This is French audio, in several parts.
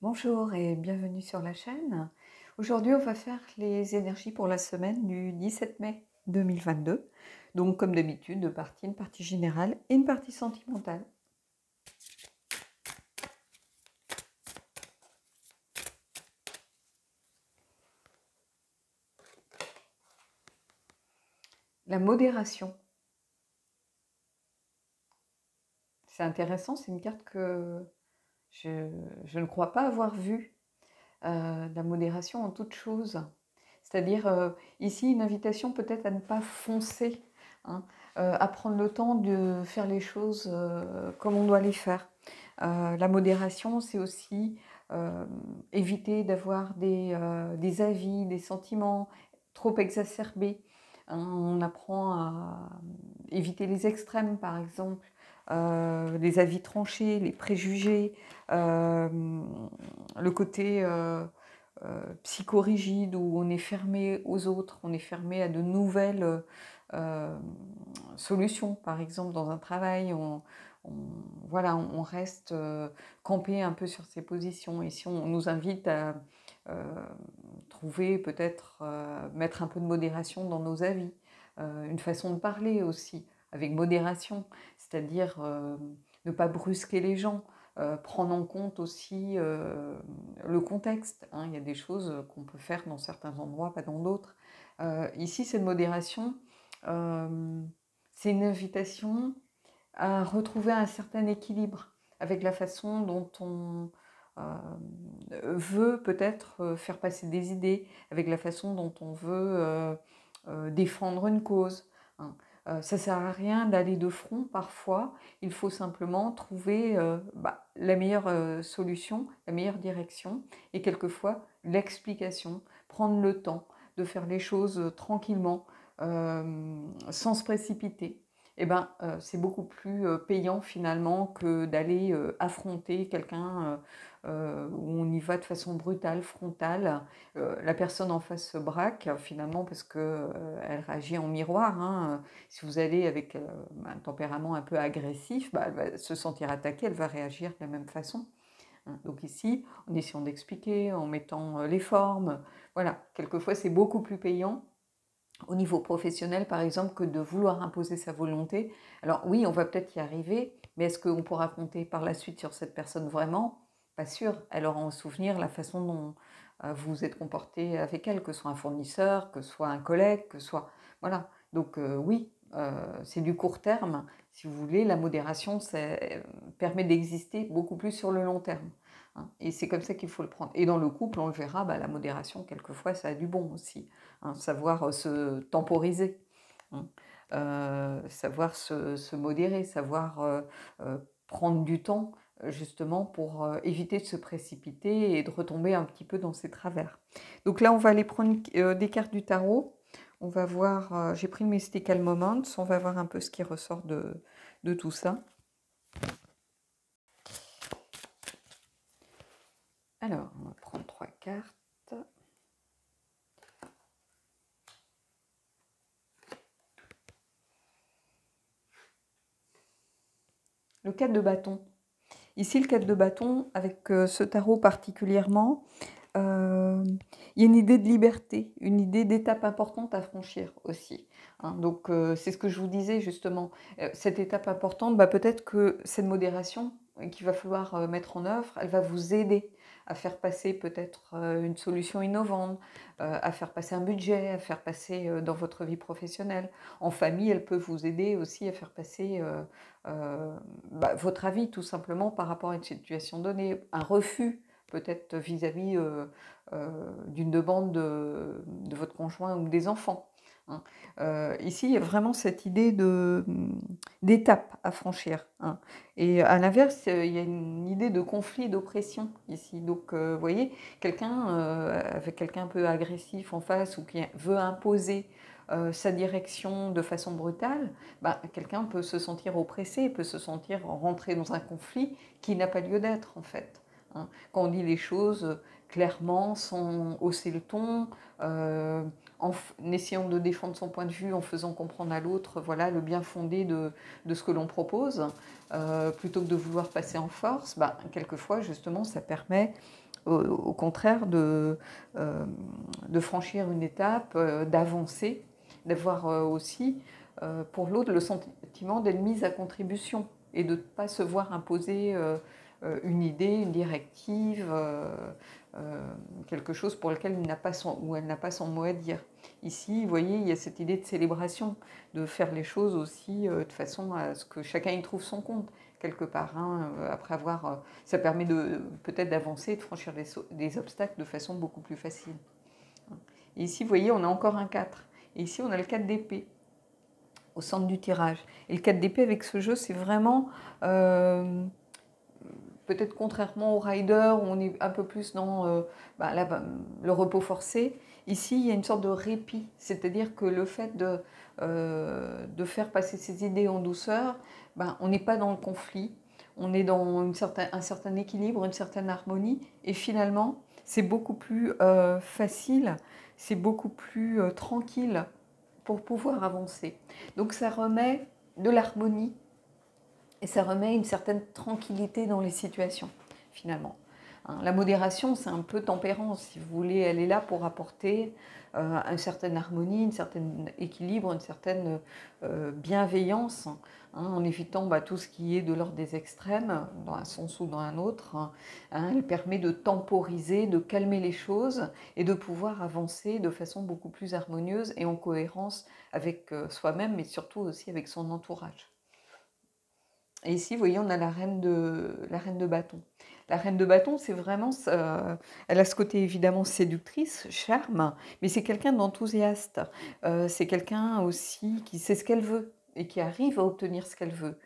Bonjour et bienvenue sur la chaîne. Aujourd'hui, on va faire les énergies pour la semaine du 17 mai 2022. Donc, comme d'habitude, deux parties, une partie générale et une partie sentimentale. La modération. C'est intéressant, c'est une carte que je ne crois pas avoir vue. La modération en toute chose. C'est-à-dire, ici, une invitation peut-être à ne pas foncer, hein, à prendre le temps de faire les choses comme on doit les faire. La modération, c'est aussi éviter d'avoir des avis, des sentiments trop exacerbés. On apprend à éviter les extrêmes, par exemple, les avis tranchés, les préjugés, le côté psychorigide où on est fermé aux autres, on est fermé à de nouvelles solutions. Par exemple, dans un travail, voilà, on reste campé un peu sur ses positions. Et si on nous invite à trouver, peut-être, mettre un peu de modération dans nos avis, une façon de parler aussi, avec modération, c'est-à-dire ne pas brusquer les gens, prendre en compte aussi le contexte, hein. Il y a des choses qu'on peut faire dans certains endroits, pas dans d'autres. Ici, cette modération, c'est une invitation à retrouver un certain équilibre avec la façon dont on veut peut-être faire passer des idées, avec la façon dont on veut défendre une cause, hein. Ça ne sert à rien d'aller de front parfois, il faut simplement trouver la meilleure solution, la meilleure direction et quelquefois l'explication, prendre le temps de faire les choses tranquillement, sans se précipiter. C'est beaucoup plus payant finalement que d'aller affronter quelqu'un où on y va de façon brutale, frontale. La personne en face se braque finalement parce qu'elle réagit en miroir, hein. Si vous allez avec un tempérament un peu agressif, elle va se sentir attaquée, elle va réagir de la même façon, hein. Donc ici, en essayant d'expliquer, en mettant les formes, voilà, quelquefois c'est beaucoup plus payant au niveau professionnel, par exemple, que de vouloir imposer sa volonté. Alors oui, on va peut-être y arriver, mais est-ce qu'on pourra compter par la suite sur cette personne vraiment? Pas sûr. Elle aura en souvenir la façon dont vous vous êtes comporté avec elle, que ce soit un fournisseur, que ce soit un collègue, que ce soit... Voilà. Donc oui, c'est du court terme. Si vous voulez, la modération permet d'exister beaucoup plus sur le long terme, hein. Et c'est comme ça qu'il faut le prendre. Et dans le couple, on le verra, la modération, quelquefois, ça a du bon aussi, hein, savoir se temporiser, hein, savoir se modérer, savoir prendre du temps justement pour éviter de se précipiter et de retomber un petit peu dans ses travers. Donc là, on va aller prendre des cartes du tarot. On va voir, j'ai pris le Mystical Moments, on va voir un peu ce qui ressort de tout ça. Alors, on va prendre 3 cartes. Le 4 de bâton. Ici, le 4 de bâton, avec ce tarot particulièrement, il y a une idée de liberté, une idée d'étape importante à franchir aussi, hein. Donc, c'est ce que je vous disais justement. Cette étape importante, peut-être que cette modération qu'il va falloir mettre en œuvre, elle va vous aider à faire passer peut-être une solution innovante, à faire passer un budget, à faire passer dans votre vie professionnelle. En famille, elle peut vous aider aussi à faire passer votre avis tout simplement par rapport à une situation donnée, un refus peut-être vis-à-vis d'une demande de votre conjoint ou des enfants, hein. Ici, il y a vraiment cette idée d'étape à franchir, hein. Et à l'inverse, il y a une idée de conflit, d'oppression ici. Donc, vous voyez, quelqu'un avec quelqu'un un peu agressif en face ou qui veut imposer sa direction de façon brutale, quelqu'un peut se sentir oppressé, peut se sentir rentrer dans un conflit qui n'a pas lieu d'être en fait, hein. Quand on dit les choses clairement, sans hausser le ton, en essayant de défendre son point de vue, en faisant comprendre à l'autre voilà, le bien fondé de ce que l'on propose, plutôt que de vouloir passer en force, quelquefois justement ça permet au contraire de franchir une étape, d'avancer, d'avoir aussi pour l'autre le sentiment d'être mise à contribution et de ne pas se voir imposer une idée, une directive, quelque chose pour lequel il n'a pas ou elle n'a pas son mot à dire. Ici, vous voyez, il y a cette idée de célébration, de faire les choses aussi de façon à ce que chacun y trouve son compte, quelque part. Hein, après avoir, ça permet peut-être d'avancer, de franchir des obstacles de façon beaucoup plus facile. Et ici, vous voyez, on a encore un 4. Et ici, on a le 4 d'épée au centre du tirage. Et le 4 d'épée avec ce jeu, c'est vraiment, peut-être contrairement au rider, où on est un peu plus dans le repos forcé. Ici, il y a une sorte de répit, c'est-à-dire que le fait de faire passer ses idées en douceur, on n'est pas dans le conflit, on est dans un certain équilibre, une certaine harmonie, et finalement, c'est beaucoup plus facile, c'est beaucoup plus tranquille pour pouvoir avancer. Donc ça remet de l'harmonie et ça remet une certaine tranquillité dans les situations, finalement. La modération, c'est un peu tempérance, si vous voulez, elle est là pour apporter une certaine harmonie, un certain équilibre, une certaine bienveillance, en évitant tout ce qui est de l'ordre des extrêmes, dans un sens ou dans un autre. Elle permet de temporiser, de calmer les choses et de pouvoir avancer de façon beaucoup plus harmonieuse et en cohérence avec soi-même, mais surtout aussi avec son entourage. Et ici, vous voyez, on a la reine de bâton. La reine de bâton, c'est vraiment, elle a ce côté évidemment séductrice, charme, mais c'est quelqu'un d'enthousiaste. C'est quelqu'un aussi qui sait ce qu'elle veut et qui arrive à obtenir ce qu'elle veut.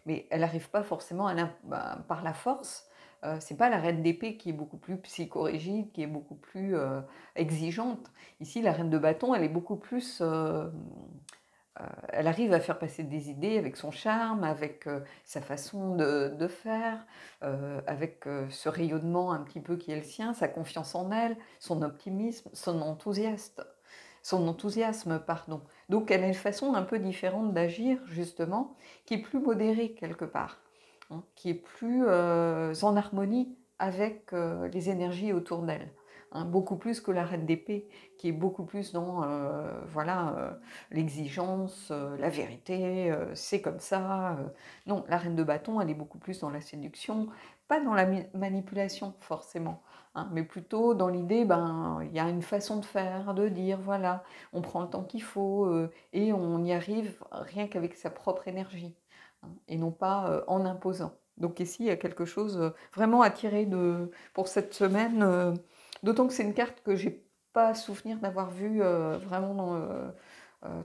Mais elle n'arrive pas forcément par la force. C'est pas la reine d'épée qui est beaucoup plus psychorigide, qui est beaucoup plus exigeante. Ici, la reine de bâton, elle est beaucoup plus... elle arrive à faire passer des idées avec son charme, avec sa façon de faire, avec ce rayonnement un petit peu qui est le sien, sa confiance en elle, son optimisme, son enthousiasme, pardon. Donc elle a une façon un peu différente d'agir, justement, qui est plus modérée quelque part, qui est plus en harmonie avec les énergies autour d'elle. Beaucoup plus que la reine d'épée, qui est beaucoup plus dans l'exigence, la vérité, c'est comme ça. Non, la reine de bâton, elle est beaucoup plus dans la séduction, pas dans la manipulation forcément, mais plutôt dans l'idée, il y a une façon de faire, de dire, voilà, on prend le temps qu'il faut et on y arrive rien qu'avec sa propre énergie, et non pas en imposant. Donc ici, il y a quelque chose vraiment à tirer pour cette semaine, d'autant que c'est une carte que j'ai pas souvenir d'avoir vue vraiment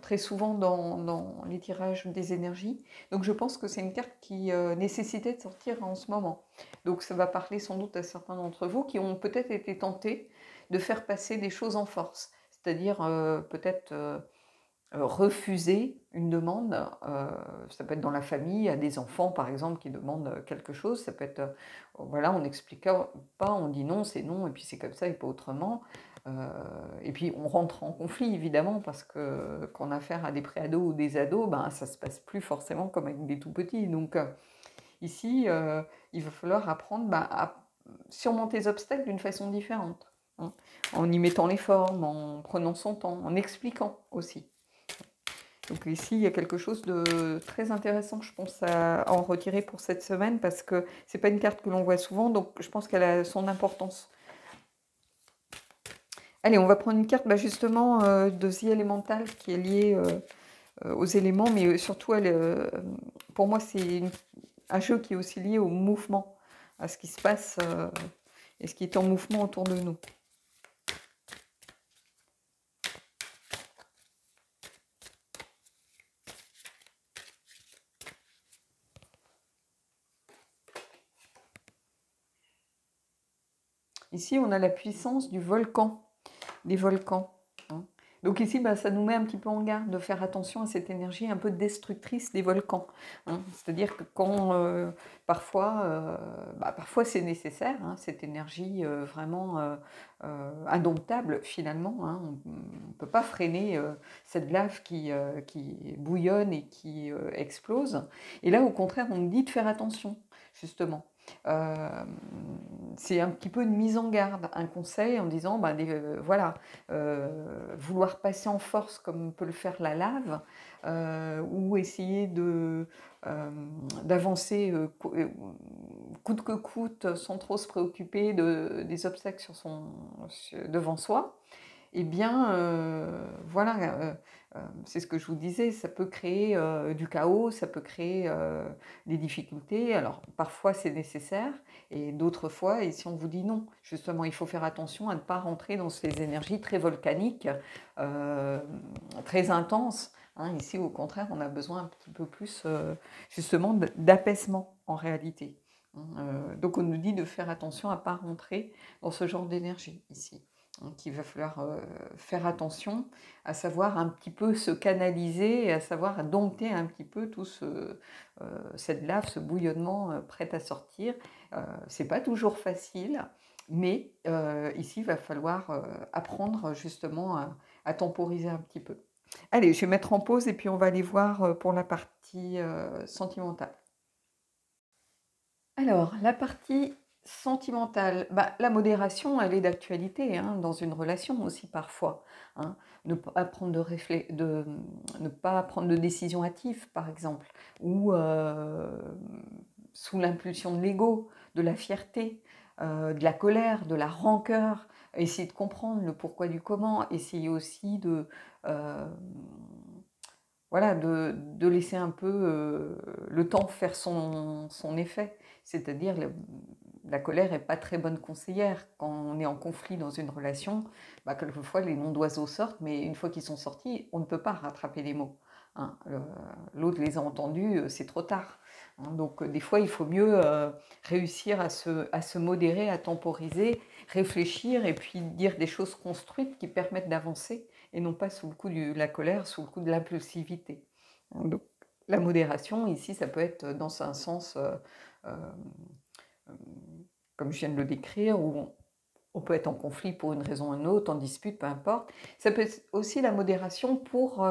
très souvent dans les tirages des énergies. Donc je pense que c'est une carte qui nécessitait de sortir en ce moment. Donc ça va parler sans doute à certains d'entre vous qui ont peut-être été tentés de faire passer des choses en force. C'est-à-dire peut-être refuser une demande, ça peut être dans la famille, à des enfants par exemple qui demandent quelque chose, ça peut être, voilà, on n'explique pas, on dit non, c'est non, et puis c'est comme ça et pas autrement. Et puis on rentre en conflit évidemment parce que quand on a affaire à des préados ou des ados, ça se passe plus forcément comme avec des tout petits. Donc ici, il va falloir apprendre à surmonter les obstacles d'une façon différente, en y mettant les formes, en prenant son temps, en expliquant aussi. Donc ici, il y a quelque chose de très intéressant, je pense, à en retirer pour cette semaine, parce que c'est pas une carte que l'on voit souvent, donc je pense qu'elle a son importance. Allez, on va prendre une carte justement de The Elemental, qui est liée aux éléments, mais surtout, pour moi, c'est un jeu qui est aussi lié au mouvement, à ce qui se passe et ce qui est en mouvement autour de nous. Ici, on a la puissance du volcan, des volcans. Donc ici, ça nous met un petit peu en garde de faire attention à cette énergie un peu destructrice des volcans. C'est-à-dire que quand parfois c'est nécessaire, cette énergie vraiment indomptable finalement. On ne peut pas freiner cette lave qui bouillonne et qui explose. Et là, au contraire, on nous dit de faire attention, justement. Euh, c'est un petit peu une mise en garde, un conseil en disant, ben, voilà, vouloir passer en force comme peut le faire la lave, ou essayer d'avancer coûte que coûte, sans trop se préoccuper des obstacles devant soi, eh bien, voilà, c'est ce que je vous disais, ça peut créer du chaos, ça peut créer des difficultés. Alors, parfois, c'est nécessaire, et d'autres fois, et si on vous dit non, justement, il faut faire attention à ne pas rentrer dans ces énergies très volcaniques, euh, très intenses. Hein. Ici, au contraire, on a besoin un petit peu plus, justement, d'apaisement, en réalité. Donc, on nous dit de faire attention à ne pas rentrer dans ce genre d'énergie, ici. Donc il va falloir faire attention à savoir un petit peu se canaliser et à savoir dompter un petit peu tout cette lave, ce bouillonnement prêt à sortir. C'est pas toujours facile, mais ici il va falloir apprendre justement à temporiser un petit peu. Allez, je vais mettre en pause et puis on va aller voir pour la partie sentimentale. Alors, la partie sentimentale, bah, la modération, elle est d'actualité hein, dans une relation aussi parfois. Hein. Ne pas prendre ne pas prendre de décision hâtive, par exemple, ou sous l'impulsion de l'ego, de la fierté, de la colère, de la rancœur. Essayer de comprendre le pourquoi du comment, essayer aussi euh, voilà, de laisser un peu le temps faire son effet. C'est-à-dire, la colère n'est pas très bonne conseillère. Quand on est en conflit dans une relation, bah, quelquefois les noms d'oiseaux sortent, mais une fois qu'ils sont sortis, on ne peut pas rattraper les mots. Hein. L'autre les a entendus, c'est trop tard. Hein. Donc des fois, il faut mieux réussir à se modérer, à temporiser, réfléchir et puis dire des choses construites qui permettent d'avancer et non pas sous le coup de la colère, sous le coup de l'impulsivité. Donc, la modération, ici, ça peut être dans un sens, euh, comme je viens de le décrire, où on peut être en conflit pour une raison ou une autre, en dispute, peu importe. Ça peut être aussi la modération pour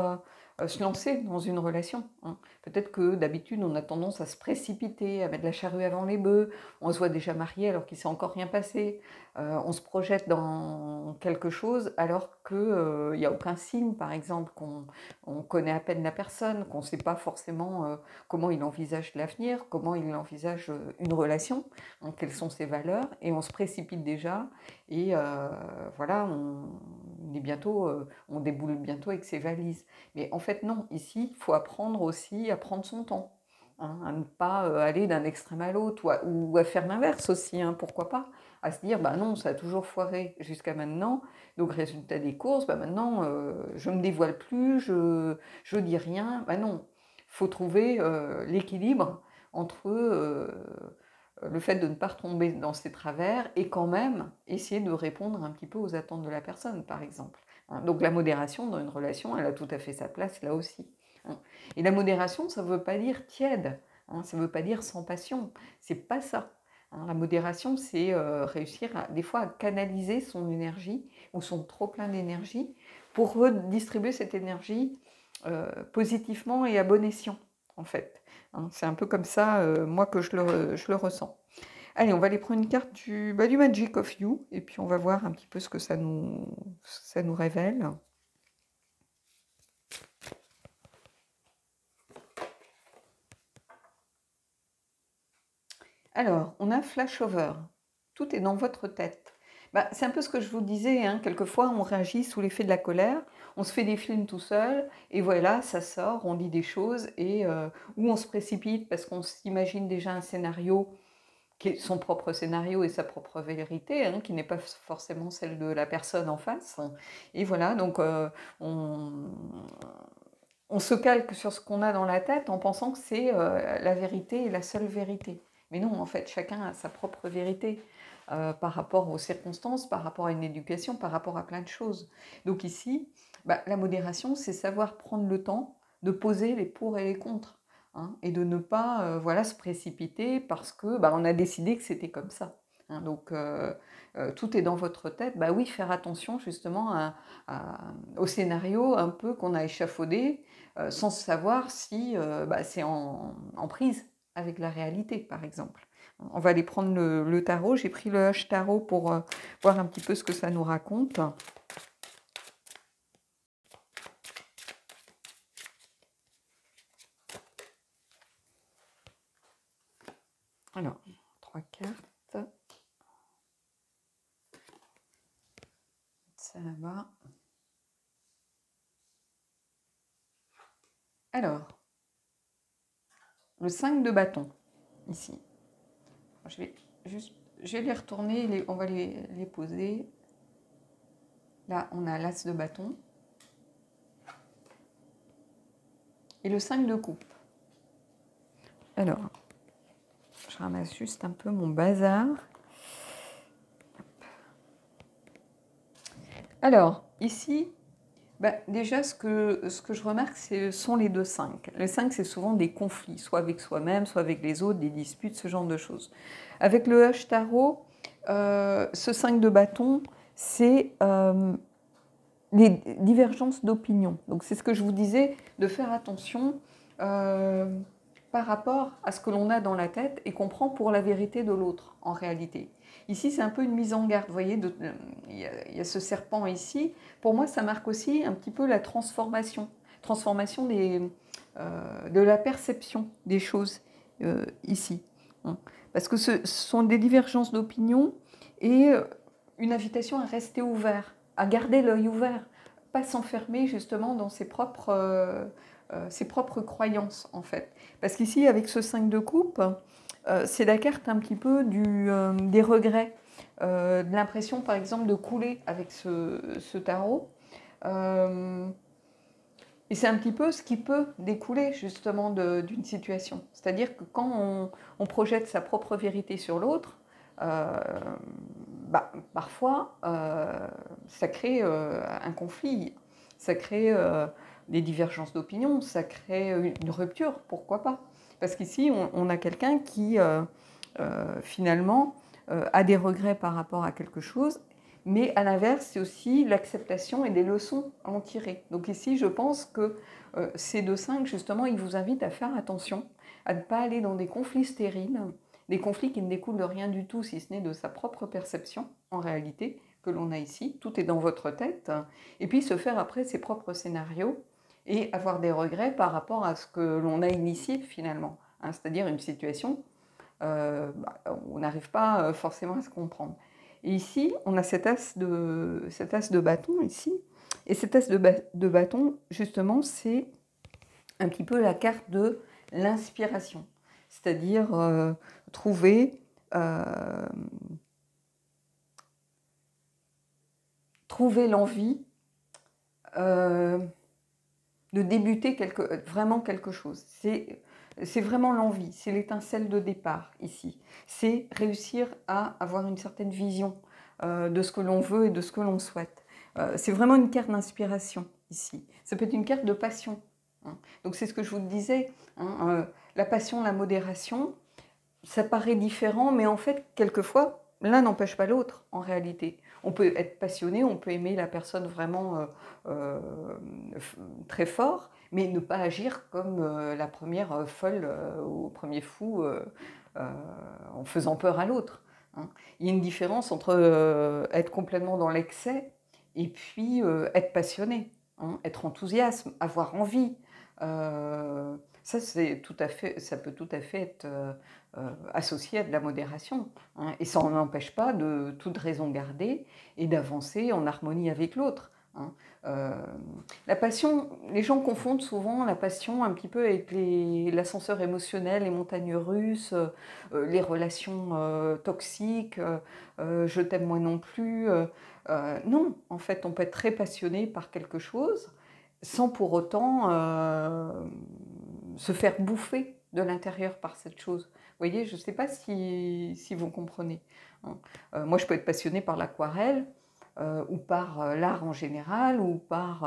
se lancer dans une relation. Hein. Peut-être que d'habitude, on a tendance à se précipiter, à mettre la charrue avant les bœufs. On se voit déjà marié alors qu'il ne s'est encore rien passé. On se projette dans quelque chose alors qu'il n'y a aucun signe, par exemple, qu'on connaît à peine la personne, qu'on ne sait pas forcément comment il envisage l'avenir, comment il envisage une relation, hein, quelles sont ses valeurs, et on se précipite déjà. Et voilà, on déboule bientôt avec ses valises. Mais en fait, non, ici, il faut apprendre aussi à prendre son temps, hein, à ne pas aller d'un extrême à l'autre, ou à faire l'inverse aussi, hein, pourquoi pas, à se dire, bah non, ça a toujours foiré jusqu'à maintenant, donc résultat des courses, bah maintenant, je ne me dévoile plus, je dis rien, bah non, il faut trouver l'équilibre entre le fait de ne pas retomber dans ses travers et quand même essayer de répondre un petit peu aux attentes de la personne, par exemple. Hein. Donc la modération dans une relation, elle a tout à fait sa place là aussi. Hein. Et la modération, ça ne veut pas dire tiède, hein, ça ne veut pas dire sans passion, c'est pas ça. Hein. La modération, c'est réussir des fois à canaliser son énergie ou son trop plein d'énergie pour redistribuer cette énergie positivement et à bon escient, en fait. Hein, c'est un peu comme ça, moi, que je le ressens. Allez, on va aller prendre une carte du Magic of You, et puis on va voir un petit peu ce que ça nous révèle. Alors, on a Flashover. Tout est dans votre tête. Bah, c'est un peu ce que je vous disais, hein. Quelquefois on réagit sous l'effet de la colère, on se fait des films tout seul, et voilà, ça sort, on dit des choses, ou on se précipite parce qu'on s'imagine déjà un scénario qui est son propre scénario et sa propre vérité, hein, qui n'est pas forcément celle de la personne en face. Et voilà, donc on se calque sur ce qu'on a dans la tête en pensant que c'est la vérité et la seule vérité. Mais non, en fait, chacun a sa propre vérité par rapport aux circonstances, par rapport à une éducation, par rapport à plein de choses. Donc ici, bah, la modération, c'est savoir prendre le temps de poser les pour et les contre. Hein, et de ne pas voilà, se précipiter parce que bah, on a décidé que c'était comme ça. Hein, donc tout est dans votre tête. Bah oui, faire attention justement au scénario un peu qu'on a échafaudé sans savoir si bah, c'est en prise avec la réalité, par exemple. on va aller prendre le tarot. J'ai pris le H tarot pour voir un petit peu ce que ça nous raconte. Alors, 3 cartes. Ça là-bas. Alors, le 5 de bâton, ici. Je vais les retourner, on va les poser. Là, on a l'as de bâton. Et le 5 de coupe. Alors, je ramasse juste un peu mon bazar. Alors, ici, déjà, ce que je remarque, ce sont les 2 5. Le 5, c'est souvent des conflits, soit avec soi-même, soit avec les autres, des disputes, ce genre de choses. Avec le H tarot, ce 5 de bâton, c'est les divergences d'opinion. Donc, c'est ce que je vous disais, de faire attention par rapport à ce que l'on a dans la tête et qu'on prend pour la vérité de l'autre, en réalité. Ici, c'est un peu une mise en garde. Vous voyez, il y a ce serpent ici. Pour moi, ça marque aussi un petit peu la transformation. Transformation de la perception des choses ici. Parce que ce sont des divergences d'opinion et une invitation à rester ouvert, à garder l'œil ouvert, pas s'enfermer justement dans ses propres croyances, en fait. Parce qu'ici, avec ce 5 de coupe, c'est la carte un petit peu des regrets, de l'impression, par exemple, de couler avec ce tarot. Et c'est un petit peu ce qui peut découler, justement, d'une situation. C'est-à-dire que quand on projette sa propre vérité sur l'autre, parfois, ça crée un conflit, ça crée des divergences d'opinion, ça crée une rupture, pourquoi pas? Parce qu'ici, on a quelqu'un qui, finalement, a des regrets par rapport à quelque chose, mais à l'inverse, c'est aussi l'acceptation et des leçons à en tirer. Donc ici, je pense que ces 2 5, justement, ils vous invitent à faire attention, à ne pas aller dans des conflits stériles, des conflits qui ne découlent de rien du tout, si ce n'est de sa propre perception, en réalité, que l'on a ici. Tout est dans votre tête. Et puis se faire après ses propres scénarios et avoir des regrets par rapport à ce que l'on a initié finalement. C'est-à-dire une situation où on n'arrive pas forcément à se comprendre. Et ici, on a cet as de bâton ici. Et cet as de bâton, justement, c'est un petit peu la carte de l'inspiration. C'est-à-dire trouver l'envie de débuter vraiment quelque chose. C'est vraiment l'envie, c'est l'étincelle de départ ici. C'est réussir à avoir une certaine vision de ce que l'on veut et de ce que l'on souhaite. C'est vraiment une carte d'inspiration ici. Ça peut être une carte de passion. Donc c'est ce que je vous disais, la passion, la modération, ça paraît différent, mais en fait, quelquefois, l'un n'empêche pas l'autre, en réalité. On peut être passionné, on peut aimer la personne vraiment très fort, mais ne pas agir comme la première folle ou le premier fou en faisant peur à l'autre. Il y a une différence entre être complètement dans l'excès et puis être passionné, être enthousiaste, avoir envie. Ça peut tout à fait être associé à de la modération. Et ça n'empêche pas de toute raison garder et d'avancer en harmonie avec l'autre. La passion, les gens confondent souvent la passion un petit peu avec l'ascenseur émotionnel, les montagnes russes, les relations toxiques, je t'aime moi non plus. Non, en fait, on peut être très passionné par quelque chose sans pour autant se faire bouffer de l'intérieur par cette chose. Vous voyez, je ne sais pas si vous comprenez. Moi, je peux être passionnée par l'aquarelle ou par l'art en général ou par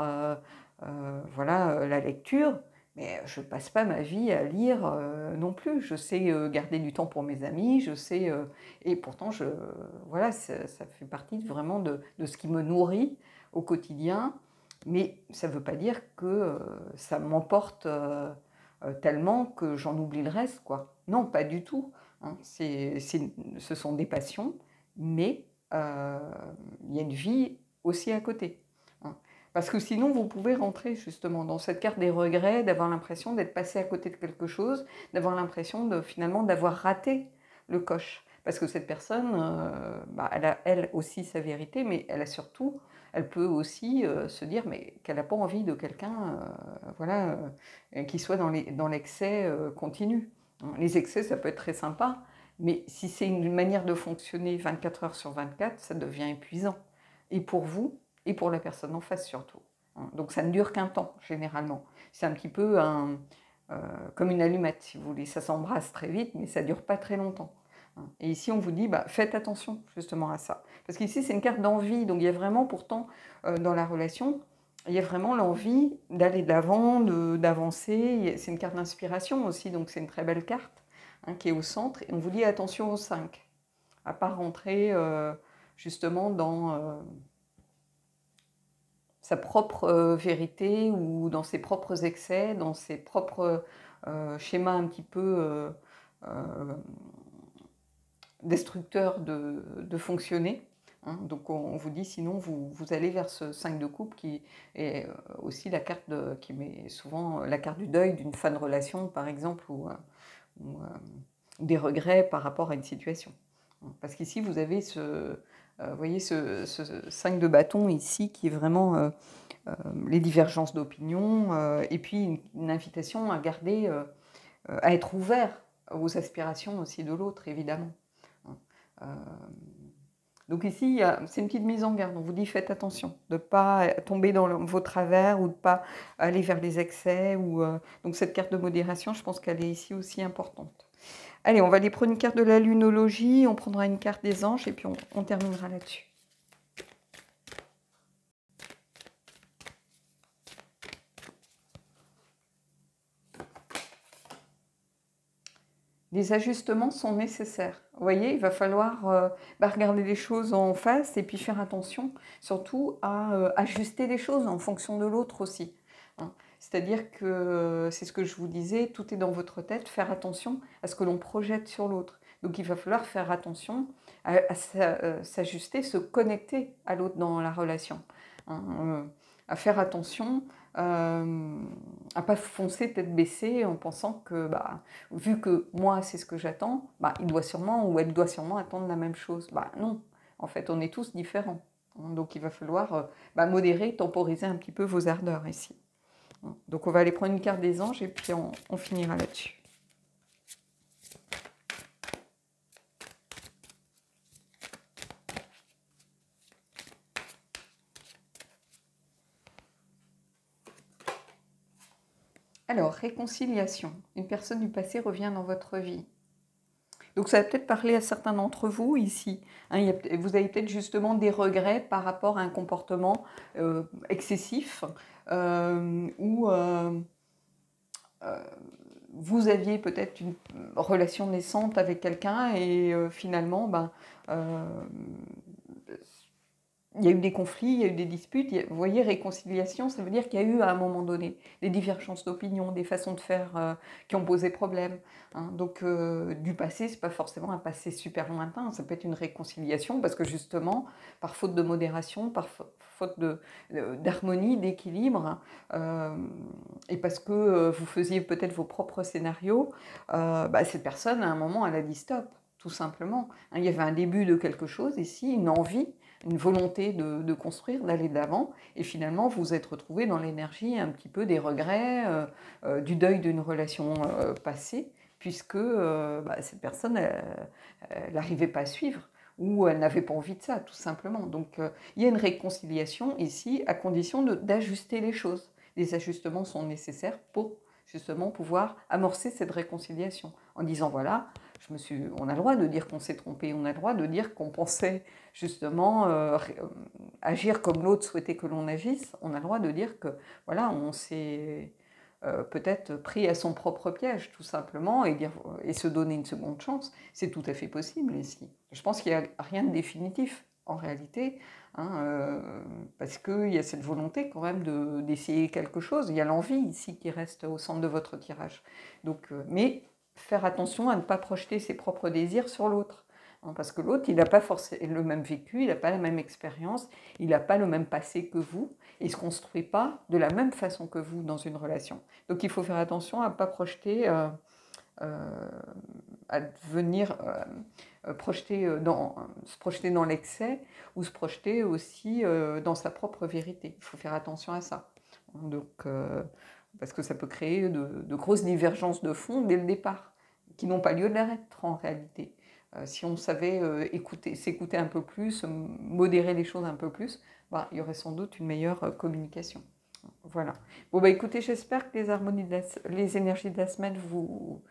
la lecture, mais je ne passe pas ma vie à lire non plus. Je sais garder du temps pour mes amis, je sais... et pourtant, ça fait partie vraiment de ce qui me nourrit au quotidien. Mais ça ne veut pas dire que ça m'emporte tellement que j'en oublie le reste, quoi. Non, pas du tout. hein. Ce sont des passions, mais il y a une vie aussi à côté, hein. Parce que sinon, vous pouvez rentrer justement dans cette carte des regrets, d'avoir l'impression d'être passé à côté de quelque chose, d'avoir l'impression finalement d'avoir raté le coche. Parce que cette personne, elle a elle aussi sa vérité, mais elle peut aussi se dire mais qu'elle n'a pas envie de quelqu'un voilà, qui soit dans l'excès continu. Les excès, ça peut être très sympa, mais si c'est une manière de fonctionner 24 heures sur 24, ça devient épuisant. Et pour vous, et pour la personne en face surtout. Donc ça ne dure qu'un temps, généralement. C'est un petit peu comme une allumette, si vous voulez. Ça s'embrasse très vite, mais ça ne dure pas très longtemps. Et ici, on vous dit, faites attention justement à ça. Parce qu'ici, c'est une carte d'envie. Donc il y a vraiment pourtant, dans la relation, il y a vraiment l'envie d'aller de l'avant, d'avancer. C'est une carte d'inspiration aussi, donc c'est une très belle carte qui est au centre. Et on vous dit attention aux 5, à ne pas rentrer justement dans sa propre vérité ou dans ses propres excès, dans ses propres schémas un petit peu destructeurs de fonctionner. Donc on vous dit sinon vous allez vers ce 5 de coupe qui est aussi la carte qui met souvent la carte du deuil d'une fin de relation par exemple ou des regrets par rapport à une situation. Parce qu'ici vous avez vous voyez ce 5 de bâton ici qui est vraiment les divergences d'opinion et puis une invitation à garder, à être ouvert aux aspirations aussi de l'autre évidemment. Donc ici, c'est une petite mise en garde. On vous dit faites attention de ne pas tomber dans vos travers ou de ne pas aller vers les excès. Donc cette carte de modération, je pense qu'elle est ici aussi importante. Allez, on va aller prendre une carte de la lunologie, on prendra une carte des anges et puis on terminera là-dessus. Les ajustements sont nécessaires. Vous voyez, il va falloir regarder les choses en face et puis faire attention surtout à ajuster les choses en fonction de l'autre aussi. C'est-à-dire que, c'est ce que je vous disais, tout est dans votre tête, faire attention à ce que l'on projette sur l'autre. Donc il va falloir faire attention à s'ajuster, se connecter à l'autre dans la relation. À faire attention à ne pas foncer tête baissée en pensant que, vu que moi c'est ce que j'attends, il doit sûrement ou elle doit sûrement attendre la même chose. Non, en fait on est tous différents. Donc il va falloir modérer, temporiser un petit peu vos ardeurs ici. Donc on va aller prendre une carte des anges et puis on finira là-dessus. Alors, réconciliation. Une personne du passé revient dans votre vie. Donc ça va peut-être parler à certains d'entre vous ici. Vous avez peut-être justement des regrets par rapport à un comportement excessif ou vous aviez peut-être une relation naissante avec quelqu'un et finalement, il y a eu des conflits, il y a eu des disputes. Vous voyez, réconciliation, ça veut dire qu'il y a eu à un moment donné des divergences d'opinion, des façons de faire qui ont posé problème. Donc, du passé, c'est pas forcément un passé super lointain. Ça peut être une réconciliation parce que justement, par faute de modération, par faute d'harmonie, d'équilibre, et parce que vous faisiez peut-être vos propres scénarios, cette personne, à un moment, elle a dit stop, tout simplement. Il y avait un début de quelque chose ici, une envie, une volonté de construire, d'aller de l'avant, et finalement vous vous êtes retrouvé dans l'énergie un petit peu des regrets, du deuil d'une relation passée, puisque cette personne, elle n'arrivait pas à suivre, ou elle n'avait pas envie de ça, tout simplement. Donc il y a une réconciliation ici, à condition d'ajuster les choses. Les ajustements sont nécessaires pour justement pouvoir amorcer cette réconciliation, en disant voilà, on a le droit de dire qu'on s'est trompé, on a le droit de dire qu'on pensait justement agir comme l'autre souhaitait que l'on agisse, on a le droit de dire que voilà, on s'est peut-être pris à son propre piège tout simplement et se donner une seconde chance, c'est tout à fait possible ici. Je pense qu'il n'y a rien de définitif en réalité, parce qu'il y a cette volonté quand même d'essayer quelque chose, il y a l'envie ici qui reste au centre de votre tirage. Donc, mais faire attention à ne pas projeter ses propres désirs sur l'autre. Hein, parce que l'autre, il n'a pas forcément le même vécu, il n'a pas la même expérience, il n'a pas le même passé que vous, il ne se construit pas de la même façon que vous dans une relation. Donc il faut faire attention à ne pas projeter, à venir se projeter dans l'excès ou se projeter aussi dans sa propre vérité. Il faut faire attention à ça. Donc, parce que ça peut créer de grosses divergences de fond dès le départ, qui n'ont pas lieu d'être en réalité. Si on savait s'écouter un peu plus, modérer les choses un peu plus, bah, il y aurait sans doute une meilleure communication. Voilà. Bon, bah écoutez, j'espère que les énergies de la semaine vous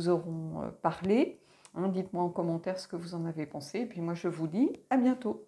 auront parlé. Hein, dites-moi en commentaire ce que vous en avez pensé. Et puis moi, je vous dis à bientôt.